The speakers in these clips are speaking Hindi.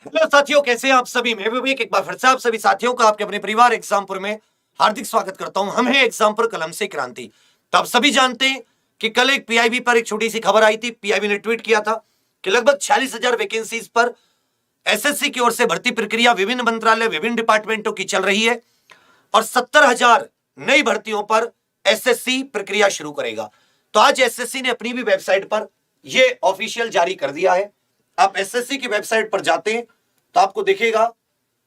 हेलो साथियों, कैसे हैं आप सभी। मैं भी एक बार फिर से आप सभी साथियों का आपके अपने परिवार एग्जामपुर में हार्दिक स्वागत करता हूं। हम हैं एग्जामपुर कलम से क्रांति। तो आप सभी जानते हैं कि कल एक पीआईबी पर एक छोटी सी खबर आई थी। पीआईबी ने ट्वीट किया था कि लगभग 46,000 वैकेंसीज पर एसएससी की ओर से भर्ती प्रक्रिया विभिन्न मंत्रालय, विभिन्न डिपार्टमेंटों की चल रही है और 70,000 नई भर्तियों पर एसएससी प्रक्रिया शुरू करेगा। तो आज एसएससी ने अपनी भी वेबसाइट पर यह ऑफिशियल जारी कर दिया है। आप एसएससी की वेबसाइट पर जाते हैं तो आपको दिखेगा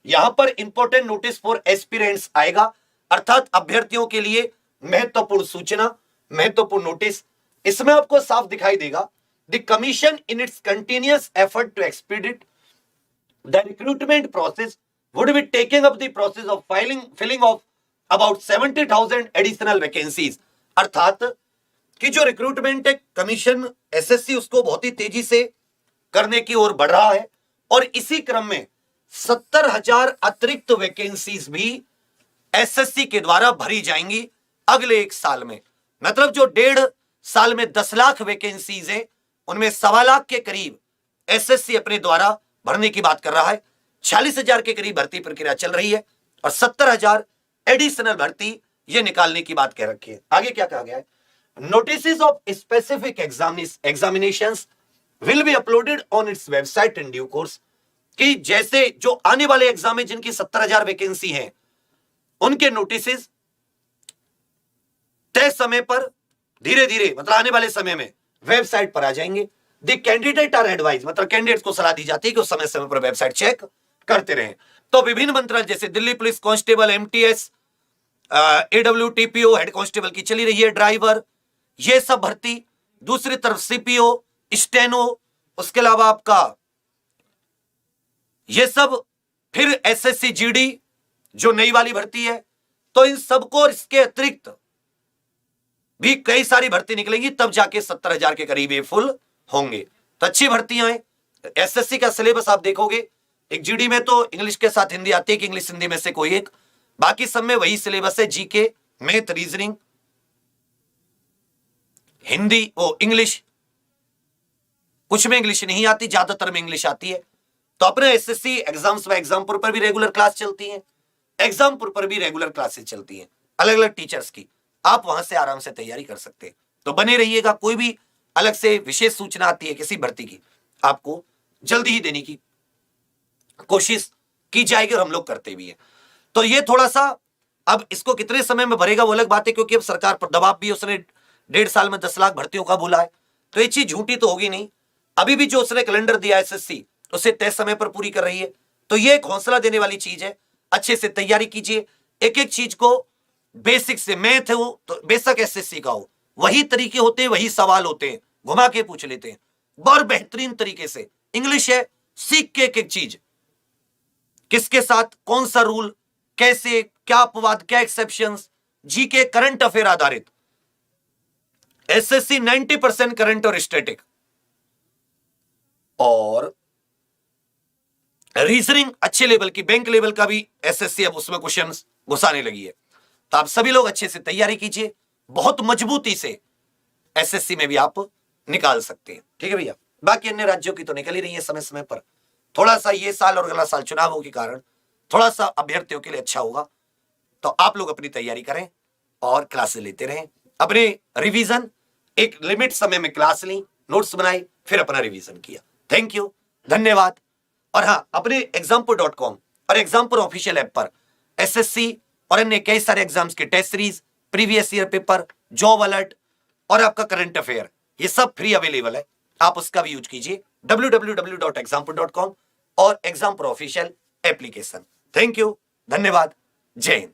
यहां पर इंपॉर्टेंट नोटिस फॉर एस्पिरेंट्स आएगा, अर्थात अभ्यर्थियों के लिए महत्वपूर्ण सूचना, महत्वपूर्ण नोटिस। इसमें आपको साफ दिखाई देगा, the commission in its continuous effort to expedite the recruitment process would be taking up the process of filling of about 70,000 additional vacancies. अर्थात कि जो रिक्रूटमेंट है कमीशन एसएससी उसको बहुत ही तेजी से करने की ओर बढ़ रहा है और इसी क्रम में 70,000 अतिरिक्त वैकेंसीज भी एसएससी के द्वारा भरी जाएंगी अगले एक साल में। मतलब जो 1.5 साल में 10 लाख वैकेंसीज है उनमें 1.25 लाख के करीब एसएससी अपने द्वारा भरने की बात कर रहा है। 46,000 के करीब भर्ती प्रक्रिया चल रही है और 70,000 एडिशनल भर्ती ये निकालने की बात कह रखी है। आगे क्या कहा गया है, notice of specific examinations will be uploaded on its website in due course. कि जैसे जो आने वाले एग्जाम में जिनकी 70,000 वैकेंसी है उनके नोटिस तय समय पर धीरे धीरे मतलब आने वाले समय में वेबसाइट पर आ जाएंगे। द कैंडिडेट आर एडवाइज, मतलब कैंडिडेट्स को सलाह दी जाती है कि उस समय समय पर वेबसाइट चेक करते रहें। तो विभिन्न मंत्रालय जैसे Delhi police constable, MTS, AWTPO, head constable की चली रही है, ड्राइवर, ये सब भर्ती। दूसरी तरफ सीपीओ, स्टेनो, उसके अलावा आपका ये सब, फिर एसएससी जीडी जो नई वाली भर्ती है। तो इन सबको इसके अतिरिक्त भी कई सारी भर्ती निकलेंगी, तब जाके 70,000 के करीब ये फुल होंगे। तो अच्छी भर्तियां हैं। एसएससी का सिलेबस आप देखोगे, एक जीडी में तो इंग्लिश के साथ हिंदी आती है कि इंग्लिश हिंदी में से कोई एक, बाकी सब में वही सिलेबस है, जीके, मैथ, रीजनिंग, हिंदी, ओ इंग्लिश, कुछ में इंग्लिश नहीं आती, ज्यादातर में इंग्लिश आती है। तो अपने एसएससी एग्जाम्स व एग्जामपुर पर भी रेगुलर क्लास चलती है, एग्जामपुर पर भी रेगुलर क्लासेस चलती हैं अलग अलग टीचर्स की। आप वहां से आराम से तैयारी कर सकते हैं। तो बने रहिएगा। कोई भी अलग से विशेष सूचना आती है किसी भर्ती की, आपको जल्दी ही देने की कोशिश की जाएगी और हम लोग करते भी हैं। तो ये थोड़ा सा, अब इसको कितने समय में भरेगा वो अलग बात है, क्योंकि अब सरकार पर दबाव भी, उसने 1.5 साल में 10 लाख भर्तियों का बोला है। तो ये चीज झूठी तो होगी नहीं। अभी भी जो उसने कैलेंडर दिया एसएससी उसे तय समय पर पूरी कर रही है। तो ये एक हौसला देने वाली चीज है। अच्छे से तैयारी कीजिए, एक एक चीज को बेसिक से, मैथ हो तो बेशक एसएससी का हो, वही तरीके होते हैं, वही सवाल होते हैं, घुमा के पूछ लेते हैं बहुत बेहतरीन तरीके से। इंग्लिश है, सीख के एक एक चीज, किसके साथ कौन सा रूल, कैसे, क्या अपवाद, क्या एक्सेप्शंस, जीके, करंट अफेयर आधारित। एसएससी 90% करंट और स्टैटिक, और रीजनिंग अच्छे लेवल की, बैंक लेवल का भी एसएससी अब उसमें क्वेश्चंस घुसाने लगी है। तो आप सभी लोग अच्छे से तैयारी कीजिए, बहुत मजबूती से एसएससी में भी आप निकाल सकते हैं। ठीक है भैया। बाकी अन्य राज्यों की तो निकल ही रही है समय समय पर। थोड़ा सा ये साल और अगला साल चुनावों के कारण थोड़ा सा अभ्यर्थियों के लिए अच्छा होगा। तो आप लोग अपनी तैयारी करें और क्लासेस लेते रहें। अपने रिवीजन, एक लिमिट समय में क्लास ली, नोट्स बनाए, फिर अपना रिवीजन किया। थैंक यू, धन्यवाद। और हाँ, अपने example.com और एग्जामपुर ऑफिशियल ऐप पर एसएससी और अन्य कई सारे एग्जाम्स के test series, previous year paper, job alert और आपका करंट अफेयर, ये सब फ्री अवेलेबल है। आप उसका भी यूज कीजिए, www.example.com और Exampur official application. Thank you, धन्यवाद, जय हिंद।